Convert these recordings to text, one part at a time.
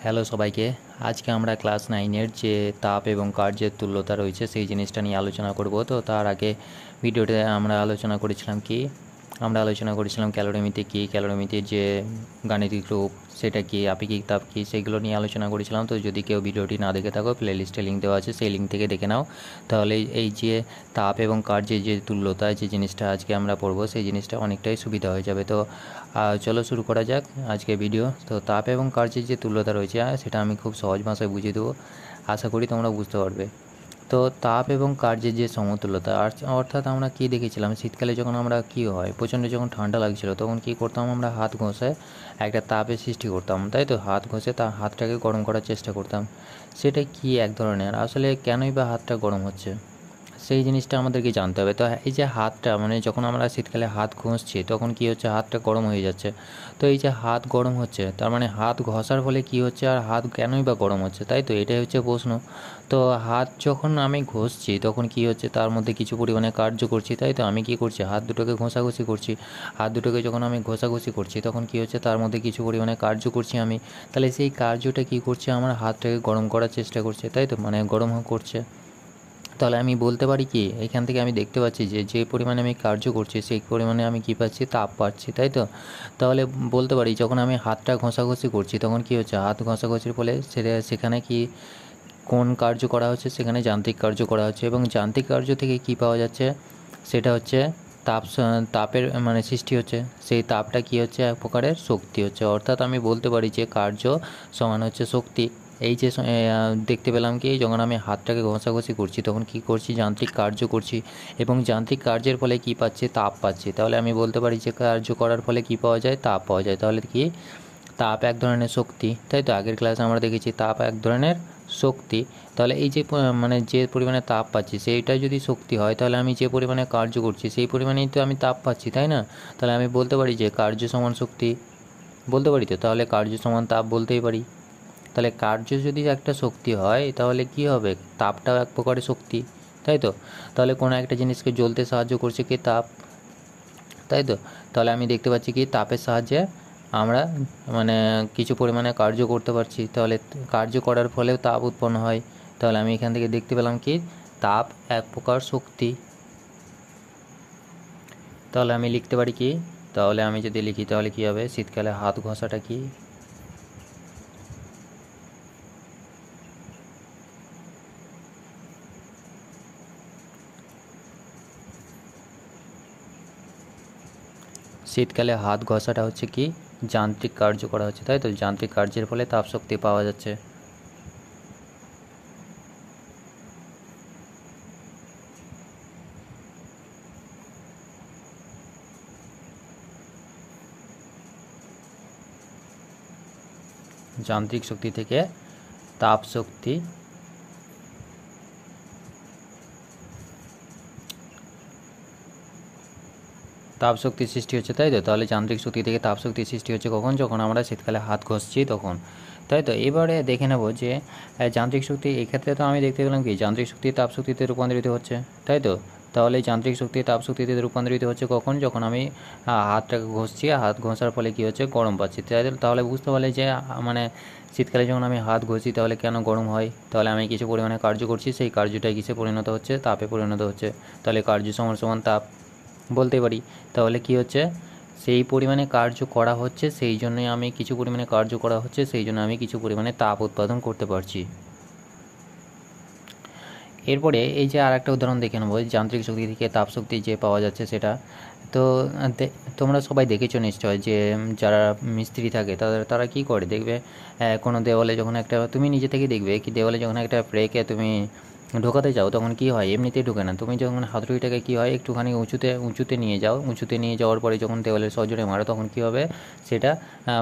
Hello সবাইকে। আজকে আমরা ক্লাস 9-এর যে তাপ এবং কার্যের তুল্যতা রয়েছে সেই জিনিসটা নিয়ে আলোচনা করব। তো তার আগে ভিডিওতে আমরা আলোচনা করেছিলাম ক্যালোরিমিতি কী, ক্যালোরিমিতির যে গাণিতিক রূপ সেটা কী, আপেক্ষিক তাপ কী, সেগুলো নিয়ে আলোচনা করেছিলাম। তো যদি কেউ ভিডিওটি না দেখে থাকো, প্লে লিস্টে লিঙ্ক দেওয়া আছে, সেই লিঙ্ক থেকে দেখে নাও। তাহলে এই যে তাপ এবং কার্যের যে তুল্যতা, যে জিনিসটা আজকে আমরা পড়বো, সেই জিনিসটা অনেকটাই সুবিধা হয়ে যাবে। তো চলো শুরু করা যাক আজকে ভিডিও। তো তাপ এবং কার্যের যে তুল্যতা রয়েছে সেটা আমি খুব সহজ ভাষায় বুঝিয়ে দেবো, আশা করি তোমরা বুঝতে পারবে। তো তাপ এবং কার্যের যে সমতুল্যতা, অর্থাৎ আমরা কী দেখেছিলাম, শীতকালে যখন আমরা কী হয়, প্রচণ্ড যখন ঠান্ডা লাগছিল তখন কী করতাম, আমরা হাত ঘষে একটা তাপের সৃষ্টি করতাম, তাই তো? হাত ঘষে হাতটাকে গরম করার চেষ্টা করতাম। সেটা কি এক ধরনের, আসলে কেনই বা হাতটা গরম হচ্ছে সেই জিনিসটা আমাদেরকে জানতে হবে। তো এই যে হাতটা, মানে যখন আমরা শীতকালে হাত ঘষছি তখন কী হচ্ছে, হাতটা গরম হয়ে যাচ্ছে। তো এই যে হাত গরম হচ্ছে, তার মানে হাত ঘষার ফলে কী হচ্ছে, আর হাত কেনই বা গরম হচ্ছে, তাই তো? এটাই হচ্ছে প্রশ্ন। তো হাত যখন আমি ঘষছি তখন কী হচ্ছে, তার মধ্যে কিছু পরিমাণে কার্য করছি, তাই তো? আমি কী করছি, হাত দুটোকে ঘষাঘষি করছি। হাত দুটোকে যখন আমি ঘষাঘষি করছি তখন কী হচ্ছে, তার মধ্যে কিছু পরিমাণে কার্য করছি আমি। তাহলে সেই কার্যটা কী করছে, আমার হাতটাকে গরম করার চেষ্টা করছে, তাই তো? মানে গরম করছে। তাহলে আমি বলতে পারি কি, এখান থেকে আমি দেখতে পাচ্ছি যে যে পরিমাণে আমি কার্য করছি সেই পরিমাণে আমি কী পাচ্ছি, তাপ পাচ্ছি, তাই তো? তাহলে বলতে পারি যখন আমি হাতটা ঘষাঘষি করছি তখন কী হচ্ছে, হাত ঘষাঘষির ফলে সেখানে কি কোন কার্য করা হচ্ছে, সেখানে যান্ত্রিক কার্য করা হচ্ছে, এবং যান্ত্রিক কার্য থেকে কি পাওয়া যাচ্ছে, সেটা হচ্ছে তাপের মানে সৃষ্টি হচ্ছে। সেই তাপটা কি হচ্ছে, এক প্রকারের শক্তি হচ্ছে। অর্থাৎ আমি বলতে পারি যে কার্য সমান হচ্ছে শক্তি। এই যে দেখতে পেলাম কি, যখন আমি হাতটাকে ঘষাঘষি করছি তখন কি করছি, যান্ত্রিক কার্য করছি, এবং যান্ত্রিক কার্যের ফলে কি পাচ্ছি, তাপ পাচ্ছি। তাহলে আমি বলতে পারি যে কার্য করার ফলে কি পাওয়া যায়, তাপ পাওয়া যায়। তাহলে কি, তাপ এক ধরনের শক্তি, তাই তো? আগের ক্লাসে আমরা দেখেছি তাপ এক ধরনের শক্তি। তাহলে এই যে মানে যে পরিমাণে তাপ পাচ্ছি সেইটা যদি শক্তি হয়, তাহলে আমি যে পরিমাণে কার্য করছি সেই পরিমাণেই তো আমি তাপ পাচ্ছি, তাই না? তাহলে আমি বলতে পারি যে কার্য সমান শক্তি, বলতে পারি তো? তাহলে কার্য সমান তাপ বলতেই পারি। তাহলে কার্য যদি একটা শক্তি হয় তাহলে কি হবে, তাপটাও এক প্রকারের শক্তি, তাই তো? তাহলে কোনো একটা জিনিসকে জ্বলতে সাহায্য করছে কি, তাপ, তাই তো? তাহলে আমি দেখতে পাচ্ছি কি, তাপের সাহায্যে আমরা মানে কিছু পরিমাণে কার্য করতে পারছি। তাহলে কার্য করার ফলেও তাপ উৎপন্ন হয়। তাহলে আমি এখান থেকে দেখতে পেলাম কি, তাপ এক প্রকার শক্তি। তাহলে আমি লিখতে পারি কি, তাহলে আমি যদি লিখি তাহলে কি হবে, শীতকালে হাত ঘষাটা কি, শীতকালে হাত ঘষাটা হচ্ছে কি, যান্ত্রিক কার্য করা হচ্ছে, তাই তো? যান্ত্রিক কার্যের ফলে তাপ শক্তি পাওয়া যাচ্ছে। যান্ত্রিক শক্তি থেকে তাপ শক্তি, তাপ শক্তির সৃষ্টি হচ্ছে, তাই তো? তাহলে যান্ত্রিক শক্তি থেকে তাপ শক্তির সৃষ্টি হচ্ছে কখন, যখন আমরা শীতকালে হাত ঘষছি তখন, তাই তো? এবারে দেখে নেব যে যান্ত্রিক শক্তি, এক্ষেত্রে তো আমি দেখতে পেলাম কি, যান্ত্রিক শক্তি তাপ শক্তিতে রূপান্তরিত হচ্ছে, তাই তো? তাহলে যান্ত্রিক শক্তি তাপ শক্তিতে রূপান্তরিত হচ্ছে কখন, যখন আমি হাতটাকে ঘষছি, হাত ঘষার ফলে কী হচ্ছে, গরম পাচ্ছি। তাহলে বুঝতে পারলে যে মানে শীতকালে যখন আমি হাত ঘষি তাহলে কেন গরম হয়। তাহলে আমি কিছু পরিমাণে কার্য করছি, সেই কার্যটাই কিসে পরিণত হচ্ছে, তাপে পরিণত হচ্ছে। তাহলে কার্য সমান সমান তাপ বলতে পারি। তাহলে কি হচ্ছে, সেই পরিমাণে কার্য করা হচ্ছে, সেই জন্যই আমি কিছু পরিমাণে কার্য করা হচ্ছে, সেই জন্য আমি কিছু পরিমাণে তাপ উৎপাদন করতে পারছি। এরপরে এই যে আর একটা উদাহরণ দেখে নেবো, যান্ত্রিক শক্তি থেকে তাপ শক্তি যে পাওয়া যাচ্ছে সেটা। তো তোমরা সবাই দেখেছো নিশ্চয় যে যারা মিস্ত্রি থাকে তারা কি করে, দেখবে কোনো দেওয়ালে যখন একটা, তুমি নিজে থেকে দেখবে কি, দেওয়ালে যখন একটা ব্রেকে তুমি ঢোকাতে যাও তখন কি হয়, এমনিতেই ঢোকে না। তুমি যখন হাতুড়িটাকে কী হয়, একটুখানি উঁচুতে নিয়ে যাও, উঁচুতে নিয়ে যাওয়ার পরে যখন দেওয়ালের সজোরে মারো তখন কী হবে, সেটা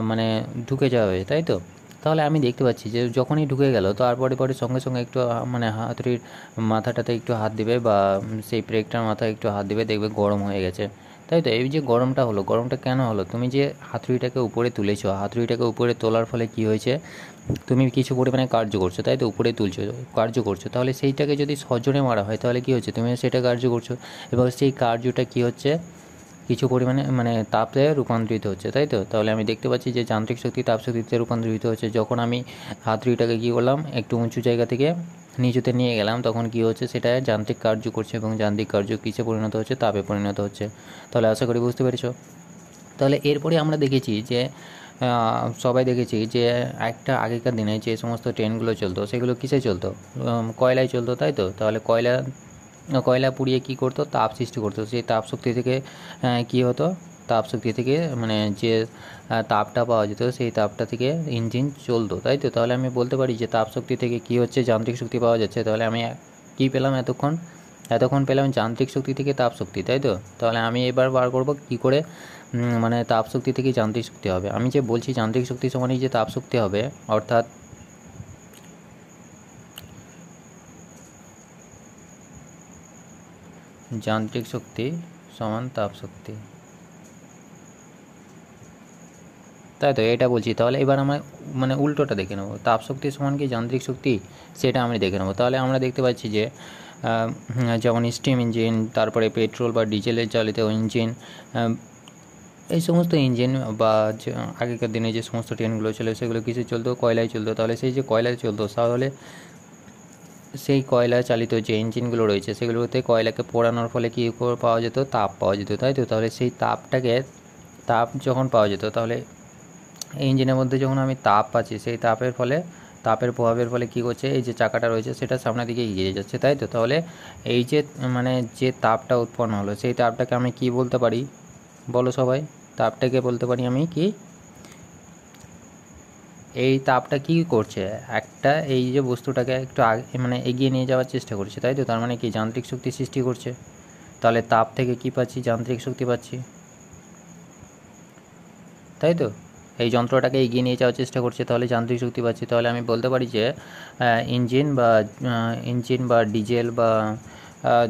মানে ঢুকে যাবে, তাই তো? তাহলে আমি দেখতে পাচ্ছি যে যখনই ঢুকে গেল, পরে সঙ্গে সঙ্গে একটু মানে হাতুড়ির মাথাটাতে একটু হাত দিবে, বা সেই ব্রেকটার মাথায় একটু হাত দিবে, দেখবে গরম হয়ে গেছে, তাই তো? এই যে গরমটা হলো, গরমটা কেন হলো, তুমি যে হাতুড়িটাকে উপরে তুলেছো, হাতুড়িটাকে উপরে তোলার ফলে কি হয়েছে, তুমি কিছু পরিমাণে কার্য করছো, তাই তো? উপরে তুলছো, কার্য করছো। তাহলে সেইটাকে যদি সজোরে মারা হয় তাহলে কী হচ্ছে, তুমি সেটা কার্য করছো, এবং সেই কার্যটা কী হচ্ছে, কিছু পরিমাণে মানে তাপে রূপান্তরিত হচ্ছে, তাই তো? তাহলে আমি দেখতে পাচ্ছি যে যান্ত্রিক শক্তি তাপ শক্তিতে রূপান্তরিত হচ্ছে। যখন আমি হাতুড়িটাকে কী করলাম, একটু উঁচু জায়গা থেকে নিচুতে নিয়ে গেলাম, তখন কী হচ্ছে, সেটা যান্ত্রিক কার্য করছে এবং যান্ত্রিক কার্য কিসে পরিণত হচ্ছে, তাপে পরিণত হচ্ছে। তাহলে আশা করি বুঝতে পেরেছ। তাহলে এরপরে আমরা দেখেছি যে সবাই দেখেছি যে একটা আগেকার দিনে যে সমস্ত ট্রেনগুলো চলতো সেগুলো কিসে চলতো, কয়লায় চলতো, তাই তো? তাহলে কয়লা পুড়িয়ে কী করতো, তাপ সৃষ্টি করতো। সেই তাপ শক্তি থেকে কী হতো, তাপ শক্তি থেকে মানে যে তাপটা পাওয়া যেত সেই তাপটা থেকে ইঞ্জিন চলতো, তাই তো? তাহলে আমি বলতে পারি যে তাপ শক্তি থেকে কী হচ্ছে, যান্ত্রিক শক্তি পাওয়া যাচ্ছে। তাহলে আমি কী পেলাম এতক্ষণ পেলাম যান্ত্রিক শক্তি থেকে তাপ শক্তি, তাই তো? তাহলে আমি এবার বার করব কী করে মানে তাপ শক্তি থেকে যান্ত্রিক শক্তি হবে। আমি যে বলছি যান্ত্রিক শক্তি সমানই যে তাপ শক্তি হবে, অর্থাৎ যান্ত্রিক শক্তি সমান তাপ শক্তি, তাই তো? এটা বলছি। তাহলে এবার আমরা মানে উল্টোটা দেখে নেব, তাপ শক্তি সমান কি যান্ত্রিক শক্তি, সেটা আমরা দেখে নেব। তাহলে আমরা দেখতে পাচ্ছি যে যেমন স্টিম ইঞ্জিন, তারপরে পেট্রোল বা ডিজেলের চালিত ইঞ্জিন, এই সমস্ত ইঞ্জিন বা আগেকার দিনে যে সমস্ত ট্রেনগুলো ছিল সেগুলো কিছু চলতো, কয়লায় চলতো। তাহলে সেই যে কয়লায় চলতো, তাহলে সেই কয়লা চালিত যে ইঞ্জিনগুলো রয়েছে সেগুলোতে কয়লাকে পোড়ানোর ফলে কী পাওয়া যেত, তাপ পাওয়া যেত, তাই তো? তাহলে সেই তাপ যখন পাওয়া যেত, তাহলে এই ইঞ্জিনের মধ্যে যখন আমি তাপ পাচ্ছি, সেই তাপের প্রভাবের ফলে কী করছে, এই যে চাকাটা রয়েছে সেটা সামনের দিকে এগিয়ে যাচ্ছে, তাই তো? তাহলে এই যে মানে যে তাপটা উৎপন্ন হলো, সেই তাপটাকে আমি কি বলতে পারি, বলো সবাই? তাপটাকে বলতে পারি আমি কি, এই তাপটা কি করছে, একটা এই যে বস্তুটাকে একটু মানে এগিয়ে নিয়ে যাওয়ার চেষ্টা করছে, তাই তো? তার মানে কি যান্ত্রিক শক্তি সৃষ্টি করছে। তাহলে তাপ থেকে কি পাচ্ছি, যান্ত্রিক শক্তি পাচ্ছি, তাই তো? এই যন্ত্রটাকে এগিয়ে নিয়ে যাওয়ার চেষ্টা করছে, তাহলে যান্ত্রিক শক্তি পাচ্ছি। তাহলে আমি বলতে পারি যে ইঞ্জিন বা ডিজেল বা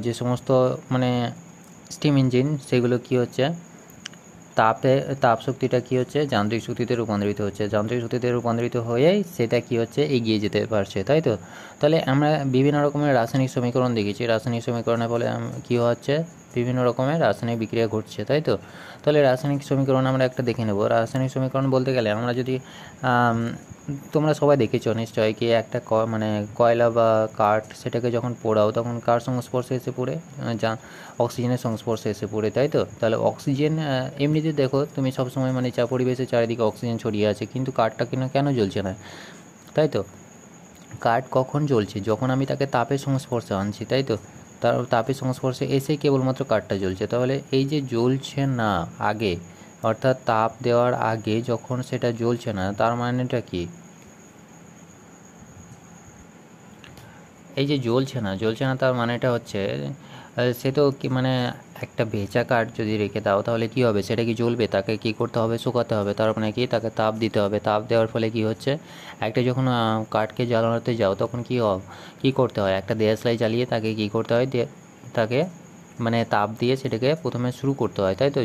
যে সমস্ত মানে স্টিম ইঞ্জিন, সেগুলো কি হচ্ছে, তাপ শক্তিটা কী হচ্ছে, যান্ত্রিক শক্তিতে রূপান্তরিত হচ্ছে। যান্ত্রিক শক্তিতে রূপান্তরিত হয়েই সেটা কী হচ্ছে, এগিয়ে যেতে পারছে, তাই তো? তাহলে আমরা বিভিন্ন রকমের রাসায়নিক সমীকরণ দেখেছি। রাসায়নিক সমীকরণের ফলে কী হচ্ছে, বিভিন্ন রকমের রাসায়নিক বিক্রিয়া ঘটছে, তাই তো? তাহলে রাসায়নিক সমীকরণ আমরা একটা দেখে নেব। রাসায়নিক সমীকরণ বলতে গেলে আমরা যদি তোমরা সবাই দেখেছো নিশ্চয়ই কি একটা মানে কয়লা বা কাঠ, সেটাকে যখন পোড়াও তখন কার সংস্পর্শে এসে পড়ে, অক্সিজেনের সংস্পর্শে এসে পড়ে, তাই তো? তাহলে অক্সিজেন এমনিতে দেখো তুমি সবসময় মানে পরিবেশের চারিদিকে অক্সিজেন ছড়িয়ে আছে, কিন্তু কাঠটা কেন জ্বলছে না, তাই তো? কাঠ কখন জ্বলছে, যখন আমি তাকে তাপের সংস্পর্শে আনছি, তাই তো? তার তাপের সংস্পর্শে এসেই কেবলমাত্র কাঠটা জ্বলছে। তাহলে এই যে জ্বলছে না আগে, অর্থাৎ তাপ দেওয়ার আগে যখন সেটা জ্বলছে না, তার মানেটা কি, এই যে জ্বলছে না তার মানেটা হচ্ছে সে তো কি মানে একটা ভেজা কাঠ যদি রেখে দাও তাহলে কি হবে, সেটা কি জ্বলবে? তাকে কি করতে হবে, শুকাতে হবে। তার মানে কি, তাকে তাপ দিতে হবে। তাপ দেওয়ার ফলে কি হচ্ছে, একটা যখন কাঠকে জ্বালানোতে যাও তখন কি করতে হয়, একটা দেশলাই জ্বালিয়ে তাকে কি করতে হয়, তাকে মানে তাপ দিয়ে সেটাকে প্রথমে শুরু করতে হয়, তাই তো?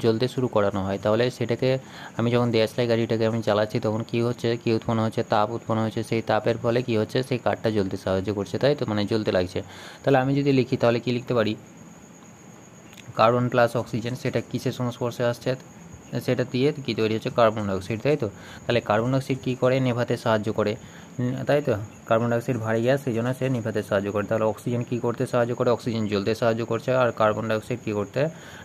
জ্বলতে শুরু করানো হয়। তাহলে সেটাকে আমি যখন দেশলাই গাড়িটাকে আমি চালাচ্ছি তখন কি হচ্ছে, কি উৎপন্ন হচ্ছে, তাপ উৎপন্ন হচ্ছে। সেই তাপের ফলে কি হচ্ছে, সেই কাঠটা জ্বলতে সাহায্য করছে, তাই তো? মানে জ্বলতে লাগছে। তাহলে আমি যদি লিখি তাহলে কি লিখতে পারি, কার্বন প্লাস অক্সিজেন, সেটা কিসের সংস্পর্শে আসছে, সেটা দিয়ে কী তৈরি হচ্ছে, কার্বন ডাইঅক্সাইড, তাই তো? তাহলে কার্বন ডাইঅক্সাইড কী করে, নেভাতে সাহায্য করে, তাই তো? কার্বন ডাইঅক্সাইড ভারী গ্যাস, সেই জন্য সে নেভাতে সাহায্য করে। তাহলে অক্সিজেন কী করতে সাহায্য করে, অক্সিজেন জ্বলতে সাহায্য করছে, আর কার্বন ডাইঅক্সাইড কী করতে,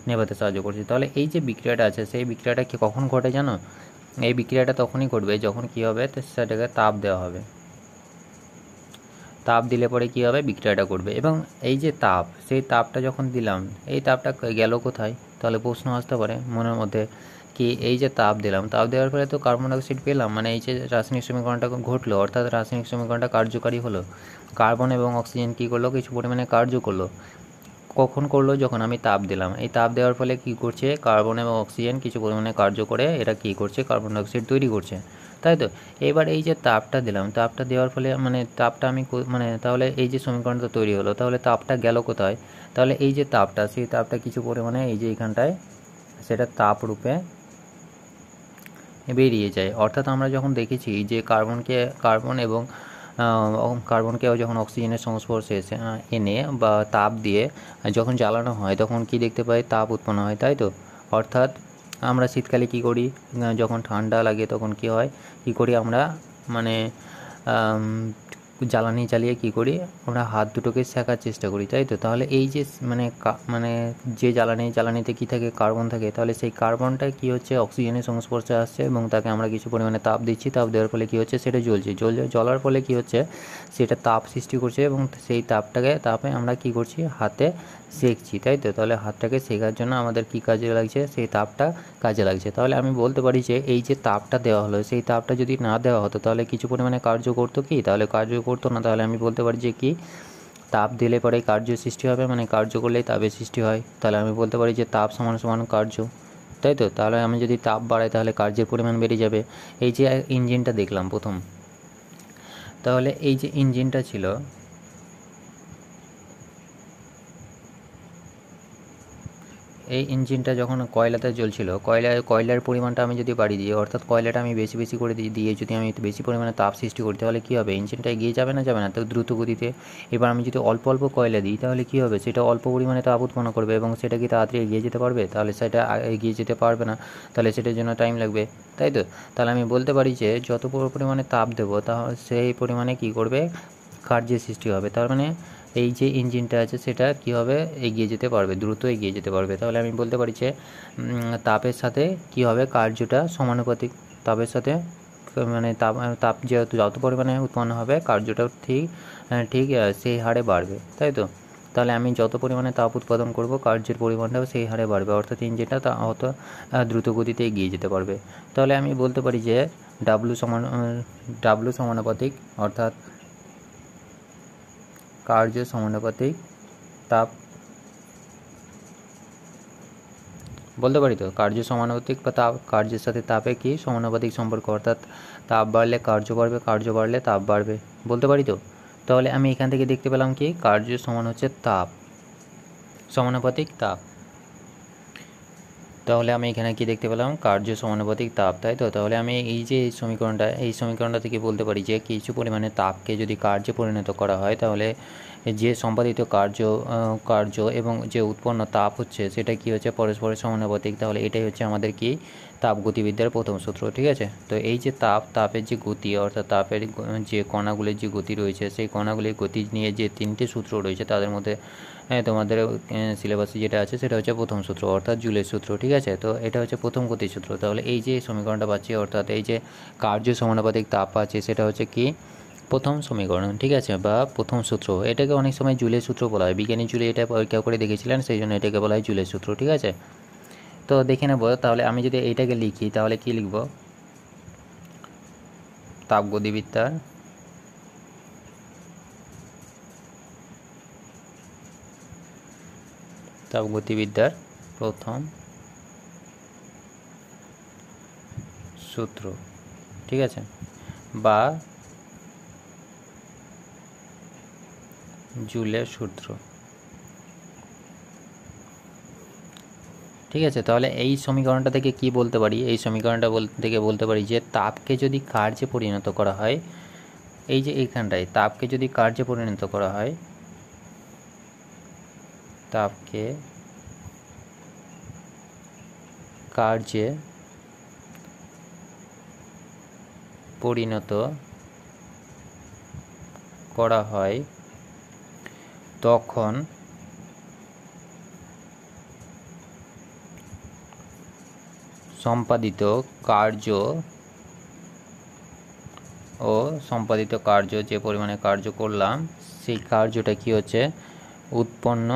নেভাতে সাহায্য করছে। তাহলে এই যে বিক্রিয়াটা আছে, সেই বিক্রিয়াটা কি কখন ঘটে জানো, এই বিক্রিয়াটা তখনই ঘটবে যখন কী হবে, সেটাকে তাপ দেওয়া হবে। তাপ দিলে পরে কী হবে, বিক্রিয়াটা ঘটবে। এবং এই যে তাপ, সেই তাপটা যখন দিলাম, এই তাপটা গেল কোথায়, তাহলে প্রশ্ন আসতে পারে মনের মধ্যে কি, এই যে তাপ দিলাম, তাপ দেওয়ার ফলে তো কার্বন ডাইঅক্সাইড পেলাম, মানে এই যে রাসায়নিক সমীকরণটা ঘটলো, অর্থাৎ রাসায়নিক সমীকরণটা কার্যকারী হলো। কার্বন এবং অক্সিজেন কী করলো, কিছু পরিমাণে কার্য করলো। কখন করলো, যখন আমি তাপ দিলাম। এই তাপ দেওয়ার ফলে কী করছে, কার্বন এবং অক্সিজেন কিছু পরিমাণে কার্য করে এরা কী করছে, কার্বন ডাইঅক্সাইড তৈরি করছে, তাই তো? এবার এই যে তাপটা দিলাম, তাপটা দেওয়ার ফলে মানে তাপটা আমি মানে তাহলে এই যে সমীকরণটা তৈরি হলো, তাহলে তাপটা গেল কোথায়, তাহলে এই যে তাপটা, সেই তাপটা কিছু পরিমাণে এই যে এখানটায় সেটা তাপ রূপে বেরিয়ে যায়। অর্থাৎ আমরা যখন দেখেছি যে কার্বনকেও যখন অক্সিজেনের সংস্পর্শে এনে বা তাপ দিয়ে যখন জ্বালানো হয় তখন কি দেখতে পাই, তাপ উৎপন্ন হয়, তাই তো? অর্থাৎ আমরা শীতকালে কী করি, যখন ঠান্ডা লাগে তখন কী হয়, কী করি আমরা মানে জ্বালানি জ্বালিয়ে কী করি আমরা হাত দুটোকে সেঁকার চেষ্টা করি, তাই তো। তাহলে এই যে মানে যে জ্বালানিতে কী থাকে, কার্বন থাকে, তাহলে সেই কার্বনটা কী হচ্ছে অক্সিজেনের সংস্পর্শে আসছে এবং তাকে আমরা কিছু পরিমাণে তাপ দিচ্ছি। তাপ দেওয়ার ফলে কী হচ্ছে, সেটা জ্বলছে। জ্বলার ফলে কী হচ্ছে, সেটা তাপ সৃষ্টি করছে এবং সেই তাপে আমরা কী করছি, হাতে সেঁকছি, তাই তো। তাহলে হাতটাকে শেখার জন্য আমাদের কী কাজে লাগছে, সেই তাপটা কাজে লাগছে। তাহলে আমি বলতে পারি যে এই যে তাপটা দেওয়া হলো, সেই তাপটা যদি না দেওয়া হতো তাহলে কিছু পরিমাণে কার্য করতো কি, তাহলে কার্য করতো না। তাহলে আমি বলতে পারি যে কি, তাপ দিলে পরে কার্য সৃষ্টি হবে, মানে কার্য করলেই তাপের সৃষ্টি হয়। তাহলে আমি বলতে পারি যে তাপ সমান সমান কার্য, তাই তো। তাহলে আমি যদি তাপ বাড়াই তাহলে কার্যের পরিমাণ বেড়ে যাবে। এই যে ইঞ্জিনটা দেখলাম প্রথম, তাহলে এই যে ইঞ্জিনটা ছিল, এই ইঞ্জিনটা যখন কয়লাতে জ্বলছিল, কয়লার পরিমাণটা আমি যদি বাড়িয়ে দিই, অর্থাৎ কয়লাটা আমি বেশি বেশি করে দিয়ে যদি আমি বেশি পরিমাণে তাপ সৃষ্টি করি, তাহলে কী হবে, ইঞ্জিনটা এগিয়ে যাবে না, তো দ্রুত গতিতে। এবার আমি যদি অল্প অল্প কয়লা দিই তাহলে কী হবে, সেটা অল্প পরিমাণে তাপ উৎপন্ন করবে এবং সেটা কি তাড়াতাড়ি এগিয়ে যেতে পারবে, তাহলে সেটা এগিয়ে যেতে পারবে না, তাহলে সেটার জন্য টাইম লাগবে, তাই তো। তাহলে আমি বলতে পারি যে যত পরিমাণে তাপ দেবো তাহলে সেই পরিমাণে কী করবে, কার্যের সৃষ্টি হবে। তার মানে এই যে ইঞ্জিনটা আছে সেটা কী হবে, এগিয়ে যেতে পারবে, দ্রুত এগিয়ে যেতে পারবে। তাহলে আমি বলতে পারি যে তাপের সাথে কী হবে, কার্যটা সমানুপাতিক। তাপের সাথে মানে তাপ যত পরিমাণে উৎপন্ন হবে, কার্যটাও ঠিক সেই হারে বাড়বে, তাই তো। তাহলে আমি যত পরিমাণে তাপ উৎপাদন করব, কার্যের পরিমাণটাও সেই হারে বাড়বে, অর্থাৎ ইঞ্জিনটা অত দ্রুত গতিতে এগিয়ে যেতে পারবে। তাহলে আমি বলতে পারি যে ডাব্লু সমানুপাতিক, অর্থাৎ কার্য সমানুপাতিক তাপ, বলতে পারি তো, কার্য সমানুপাতিক বা তাপ, কার্যের সাথে তাপে কি সমানুপাতিক সম্পর্ক, অর্থাৎ তাপ বাড়লে কার্য বাড়বে, কার্য বাড়লে তাপ বাড়বে, বলতে পারি তো। তাহলে আমি এখান থেকে দেখতে পেলাম কি, কার্য সমান হচ্ছে তাপ, সমানুপাতিক তাপ। তাহলে আমি এখানে কি দেখতে পেলাম, কার্য সমানুপাতিক তাপ, তাই তো। তাহলে আমি এই যে এই সমীকরণটা থেকে বলতে পারি যে কিছু পরিমাণে তাপকে যদি কার্যে পরিণত করা হয়, তাহলে যে সম্পাদিত কার্য এবং যে উৎপন্ন তাপ হচ্ছে সেটা কি হচ্ছে, পরস্পরের সমানুপাতিক। তাহলে এটাই হচ্ছে আমাদের কি, তাপগতিবিদ্যার প্রথম সূত্র, ঠিক আছে। তো এই যে তাপের যে গতি, অর্থাৎ তাপের যে কণাগুলির যে গতি রয়েছে, সেই কণাগুলির গতি নিয়ে যে তিনটে সূত্র রয়েছে, তাদের মধ্যে তোমাদের সিলেবাসে যেটা আছে সেটা হচ্ছে প্রথম সূত্র, অর্থাৎ জুলের সূত্র, ঠিক আছে। তো এটা হচ্ছে প্রথম গতির সূত্র। তাহলে এই যে সমীকরণটা পাচ্ছি, অর্থাৎ এই যে কার্য সমানুপাতিক তাপ আছে, সেটা হচ্ছে কি প্রথম সমীকরণ, ঠিক আছে, বা প্রথম সূত্র। এটাকে অনেক সময় জুলের সূত্র বলা হয়, বিজ্ঞানী জুলে এটা পরীক্ষা করে দেখেছিলেন, সেই জন্য এটাকে বলা হয় জুলের সূত্র, ঠিক আছে। তো দেখে নেব, তাহলে আমি যদি এইটাকে লিখি তাহলে কি লিখব, তাপগতিবিদ্যার প্রথম সূত্র, ঠিক আছে, বা জুলের সূত্র, ঠিক আছে। তাহলে এই সমীকরণটা থেকে কি বলতে পারি, এই সমীকরণটা থেকে বলতে পারি যে তাপকে যদি কার্যে পরিণত করা হয়, এই যে এইখানটায় তাপকে যদি কার্যে পরিণত করা হয়, তাপকে কার্যে পরিণত করা হয়, তখন সম্পাদিত কার্য যে পরিমাণে কার্য করলাম, সেই কার্যটা কি হচ্ছে, উৎপন্ন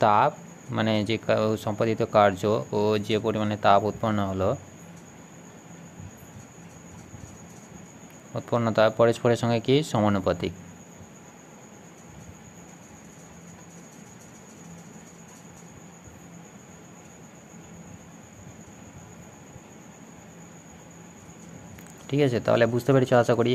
তাপ, মানে যে সম্পাদিত কার্য ও যে পরিমাণে তাপ উৎপন্ন হলো, উৎপন্ন তাপ পরস্পরের সঙ্গে কি সমানুপাতিক। ঠিক আছে, তাহলে বুঝতে পেরেছো আশা করি।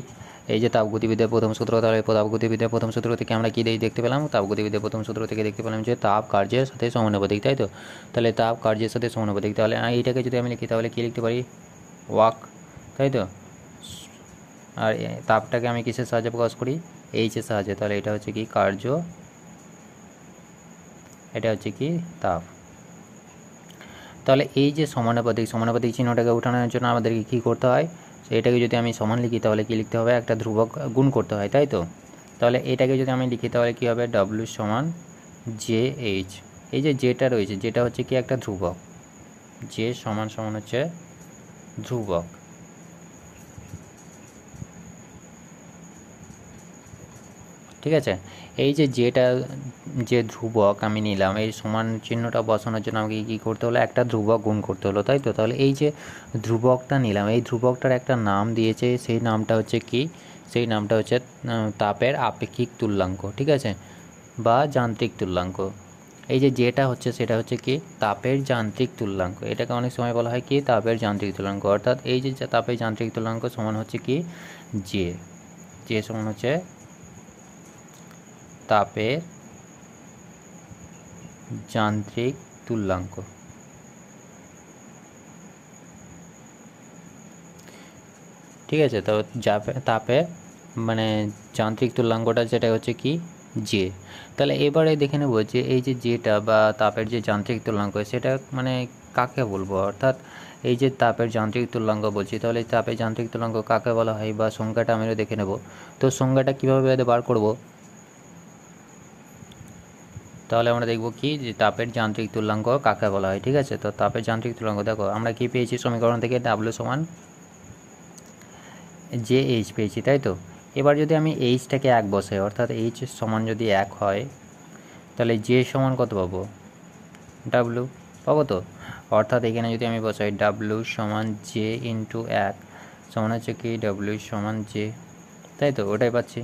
এই যে তাপগতিবিদ্যার প্রথম সূত্র, তাহলে তাপগতিবিদ্যার প্রথম সূত্র থেকে আমরা কী দেখতে পেলাম, তাপগতিবিদ্যার প্রথম সূত্র থেকে দেখতে পেলাম যে তাপ কার্যের সাথে সমানুপাতিক, তাই তো। তাহলে তাপ কার্যের সাথে সমানুপাতিক, তাহলে এইটাকে যদি আমি লিখি তাহলে কী লিখতে পারি, ওয়াক, তাই তো। আর তাপটাকে আমি কিসের সাহায্যে প্রকাশ করি, এইচের সাহায্যে। তাহলে এটা হচ্ছে কি কার্য, এটা হচ্ছে কি তাপ। তাহলে এই যে সমানুপাতিক চিহ্নটাকে উঠানোর জন্য আমাদেরকে কী করতে হয়, এটাকে যদি আমি সমান লিখি তাহলে কী লিখতে হবে, একটা ধ্রুবক গুণ করতে হয়, তাই তো। তাহলে এটাকে যদি আমি লিখি তাহলে কী হবে, ডাব্লিউ সমান জে এইচ। এই যে যেটা রয়েছে যেটা হচ্ছে কি একটা ধ্রুবক, জে সমান হচ্ছে ধ্রুবক। ঠিক আছে, এই যে যেটা যে ধ্রুবক আমি নিলাম, এই সমান চিহ্নটা বসানোর জন্য আমাকে কী করতে হলো, একটা ধ্রুবক গুণ করতে হলো, তাই তো। তাহলে এই যে ধ্রুবকটা নিলাম, এই ধ্রুবকটার একটা নাম দিয়েছে, সেই নামটা হচ্ছে কি, সেই নামটা হচ্ছে তাপের আপেক্ষিক তুল্যাঙ্ক, ঠিক আছে, বা যান্ত্রিক তুল্যাঙ্ক। এই যে যেটা হচ্ছে সেটা হচ্ছে কি তাপের যান্ত্রিক তুল্যাঙ্ক, এটাকে অনেক সময় বলা হয় কি তাপের যান্ত্রিক তুল্যাঙ্ক। অর্থাৎ এই যে তাপের যান্ত্রিক তুল্যাঙ্ক সমান হচ্ছে কি যে সমান হচ্ছে তাপের যান্ত্রিক তুল্যাঙ্ক। ঠিক আছে, তো তাপের মানে যান্ত্রিক তুল্যাঙ্কটা যেটা হচ্ছে কি জে। তাহলে এবারে দেখে নেব যে এই যে যেটা বা তাপের যে যান্ত্রিক তুল্যাঙ্ক সেটা মানে কাকে বলবো, অর্থাৎ এই যে তাপের যান্ত্রিক তুল্যাঙ্ক বলছি, তাহলে তাপের যান্ত্রিক তুল্যাঙ্ক কাকে বলা হয় বা সংজ্ঞাটা আমরা দেখে নেব। তো সংজ্ঞাটা কীভাবে বার করব, তাহলে আমরা দেখব কি যে তাপের যান্ত্রিক তুল্যাঙ্ক কাকে বলা হয়। ঠিক আছে, তো তাপের যান্ত্রিক তুল্যাঙ্ক দেখো আমরা কি পেয়েছি সমীকরণ থেকে, ডাব্লিউ সমান জে এইচ পেয়েছি, তাই তো। এবার যদি আমি এইচটাকে 1 বসাই, অর্থাৎ এইচ সমান যদি 1 হয় তাহলে জে সমান কত পাবো, ডাব্লিউ পাবো তো। অর্থাৎ এখানে যদি আমি বসাই ডাব্লিউ সমান জে ইন্টু 1 সমান হচ্ছে কি ডাব্লিউ সমান জে, তাই তো, ওটাই পাচ্ছি।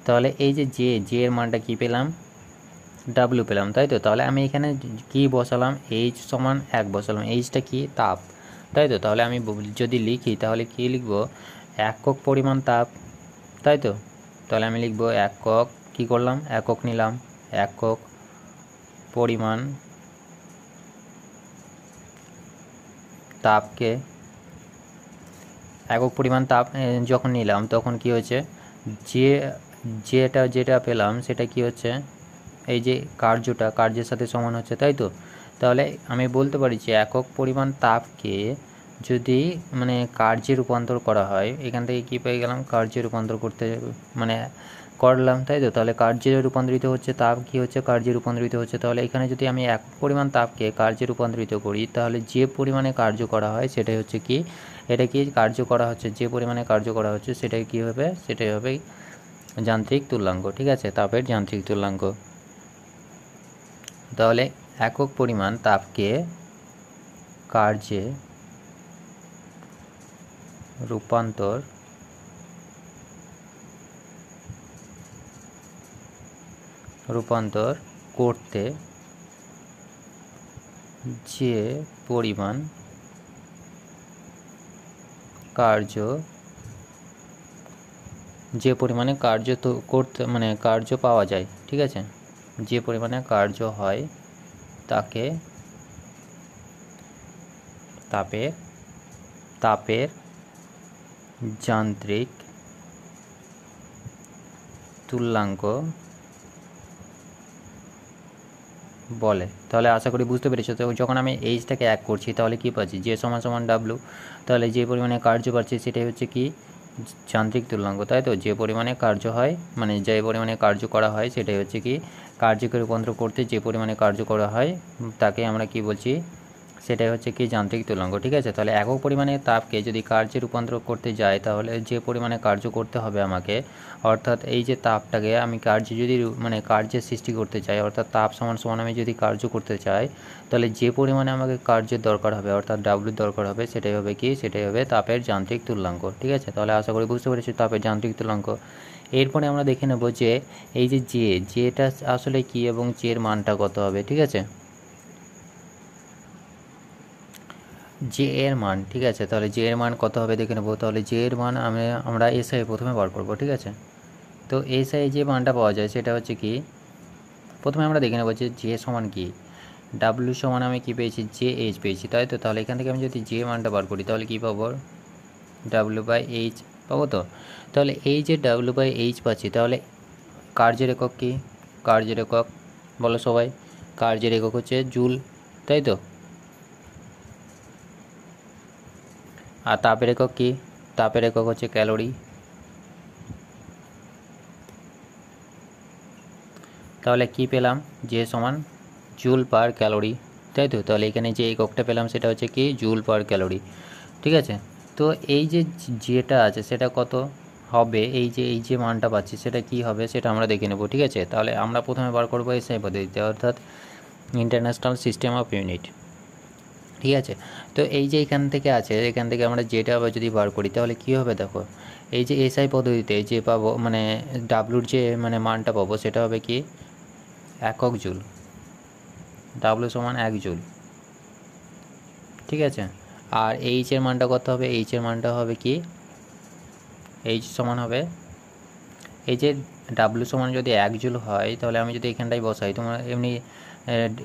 তাহলে এই যে জে এর মানটা কি পেলাম, ডাব্লিউ পেলাম, তাই তো। তাহলে আমি এখানে কি বসালাম, এইচ সমান 1 বসালাম, এইচটা কি তাপ, তাই তো। তাহলে আমি যদি লিখি তাহলে কি লিখব, একক পরিমাণ তাপ, তাই তো। তাহলে আমি লিখব একক, কি করলাম একক নিলাম, একক পরিমাণ তাপকে, একক পরিমাণ তাপ যখন নিলাম তখন কি হয়েছে, যেটা পেলাম সেটা কি হচ্ছে, এই যে কার্যের সাথে সমান হচ্ছে, তাই তো। তাহলে আমি বলতে পারি যে একক পরিমাণ তাপকে যদি মানে কার্যে রূপান্তর করা হয়, এখান থেকে কী পেয়ে গেলাম, কার্যে রূপান্তর করতে মানে করলাম, তাই তো। তাহলে কার্যে রূপান্তরিত হচ্ছে তাপ, কী হচ্ছে কার্যে রূপান্তরিত হচ্ছে। তাহলে এখানে যদি আমি একক পরিমাণ তাপকে কার্যে রূপান্তরিত করি তাহলে যে পরিমাণে কার্য করা হয় সেটাই হচ্ছে কি, এটা কি কার্য করা হচ্ছে, যে পরিমাণে কার্য করা হচ্ছে সেটাই কী হবে, সেটাই হবে যান্ত্রিক তুল্যাঙ্ক। ঠিক আছে, তাপের যান্ত্রিক তুল্যাঙ্ক। তাহলে একক পরিমাণ তাপকে কার্যে রূপান্তর করতে যে পরিমাণ কার্য তো করতে মানে কার্য পাওয়া যায়, ঠিক আছে, যে পরিমাণে কার্য হয় তাকে তাপের যান্ত্রিক তুল্যাঙ্ক বলে। তাহলে আশা করি বুঝতে পেরেছো। তো যখন আমি এইচটাকে 1 করছি তাহলে কি পাচ্ছি, যে সমান ডাব্লিউ, তাহলে যে পরিমাণে কার্য পাচ্ছি সেটাই হচ্ছে কি যান্ত্রিক তুল্যাঙ্ক, তাই তো। যে পরিমাণে কার্য হয় মানে যে পরিমাণে কার্য করা হয় সেটাই হচ্ছে কি কার্যকে রূপান্তর করতে যে পরিমাণে কার্য করা হয় তাকে আমরা কি বলছি, সেটাই হচ্ছে কি যান্ত্রিক তুল্যাঙ্ক। ঠিক আছে, তাহলে একক পরিমাণে তাপকে যদি কার্যে রূপান্তর করতে যাই তাহলে যে পরিমাণে কার্য করতে হবে আমাকে, অর্থাৎ এই যে তাপটাকে আমি কার্য যদি মানে কার্যের সৃষ্টি করতে চাই, অর্থাৎ তাপ সমান আমি যদি কার্য করতে চাই তাহলে যে পরিমাণে আমাকে কার্যের দরকার হবে অর্থাৎ ডাব্লিউর দরকার হবে সেটাই হবে কি, সেটাই হবে তাপের যান্ত্রিক তুল্যাঙ্ক। ঠিক আছে, তাহলে আশা করি বুঝতে পেরেছি তাপের যান্ত্রিক তুল্যাঙ্ক। এরপরে আমরা দেখে নেব যে এই যে যেটা আসলে কি এবং এর মানটা কত হবে। ঠিক আছে, জে এর মান, ঠিক আছে, তাহলে জে এর মান কত হবে দেখে নেব। তাহলে জে এর মান আমরা এসআই প্রথমে বার করব। ঠিক আছে, তো এসআই যে মানটা পাওয়া যায় সেটা হচ্ছে কি, প্রথমে আমরা দেখে নেব যে জে সমান কি, ডাব্লিউ সমান আমি কি পেয়েছি, জে এইচ পেয়েছি, তাই তো। তাহলে এখান থেকে আমি যদি জে মানটা বার করি তাহলে কী পাবো, ডাব্লিউ বাই এইচ পাবো তো। তাহলে এই যে ডাব্লিউ বাই এইচ পাচ্ছি, তাহলে কার্যের একক কি, কার্যের একক বলো সবাই, কার্যের একক হচ্ছে জুল, তাই তো। আর তাপের একক কি? তাপের একক হচ্ছে ক্যালোরি। তাহলে কি পেলাম? যে সমান জুল পার ক্যালোরি, তাই তো? তাহলে এখানে যে এককটা পেলাম সেটা হচ্ছে কি? জুল পার ক্যালোরি, ঠিক আছে? তো এই যে যেটা আছে সেটা কত হবে? এই যে মানটা পাচ্ছি সেটা কি হবে সেটা আমরা দেখে নেব, ঠিক আছে? তাহলে আমরা প্রথমে বার করবো এসআই পদ্ধতিতে, অর্থাৎ ইন্টারন্যাশনাল সিস্টেম অফ ইউনিট, ঠিক আছে? তো এই যে এখান থেকে আছে, এখান থেকে আমরা যেটা আবার যদি বার করি তাহলে কি হবে দেখো, এই যে এসআই পদ্ধতিতে যে পাবো মানে ডাব্লুর যে মানে মানটা পাবো সেটা হবে কি? একক জুল। ডাব্লু সমান 1 জুল, ঠিক আছে? আর এইচের মানটা কত হবে? এইচের মানটা হবে কি? এইচ সমান হবে, এই যে ডাব্লু সমান যদি 1 জুল হয় তাহলে আমি যদি এখানটাই বসাই, তোমরা এমনি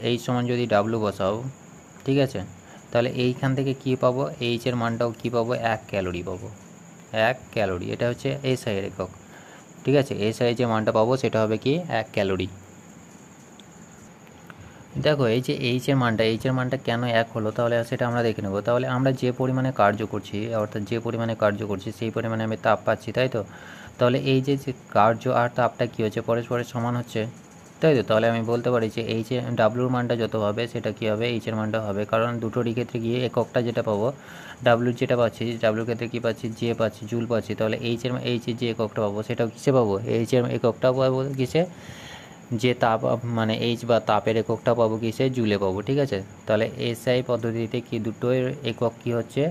এইচ সমান যদি ডাব্লু বসাও, ঠিক আছে? তাহলে এইখান থেকে কি পাবো? এইচের মানটাও কি পাবো? 1 ক্যালোরি পাবো। 1 ক্যালোরি, এটা হচ্ছে এসআই এর একক, ঠিক আছে? এসআই যে মানটা পাবো সেটা হবে কি? 1 ক্যালোরি। দেখো এই যে এইচের মানটা কেন 1 হলো তাহলে সেটা আমরা দেখে নেব। তাহলে আমরা যে পরিমাণে কার্য করছি, অর্থাৎ যে পরিমাণে কার্য করছি সেই পরিমাণে আমি তাপ পাচ্ছি, তাই তো? তাহলে এই যে কার্য আর তাপটা কী হচ্ছে? পরস্পরের সমান হচ্ছে, তাই তো? তাহলে আমি বলতে পারি যে এইচে ডাব্লুর মানটা যত হবে সেটা কী হবে? এইচের মানটা হবে, কারণ দুটোরই ক্ষেত্রে গিয়ে এককটা যেটা পাবো, ডাব্লুর যেটা পাচ্ছি, ডাব্লুর ক্ষেত্রে কী পাচ্ছি? যে পাচ্ছি, জুল পাচ্ছি। তাহলে এইচের যে এককটা পাবো সেটাও কিসে পাবো? এইচের এককটাও পাবো কিসে? যে তাপ মানে এইচ বা তাপের এককটা পাবো কিসে? জুলে পাবো, ঠিক আছে? তাহলে এসআই পদ্ধতিতে কি দুটোর একক কি হচ্ছে?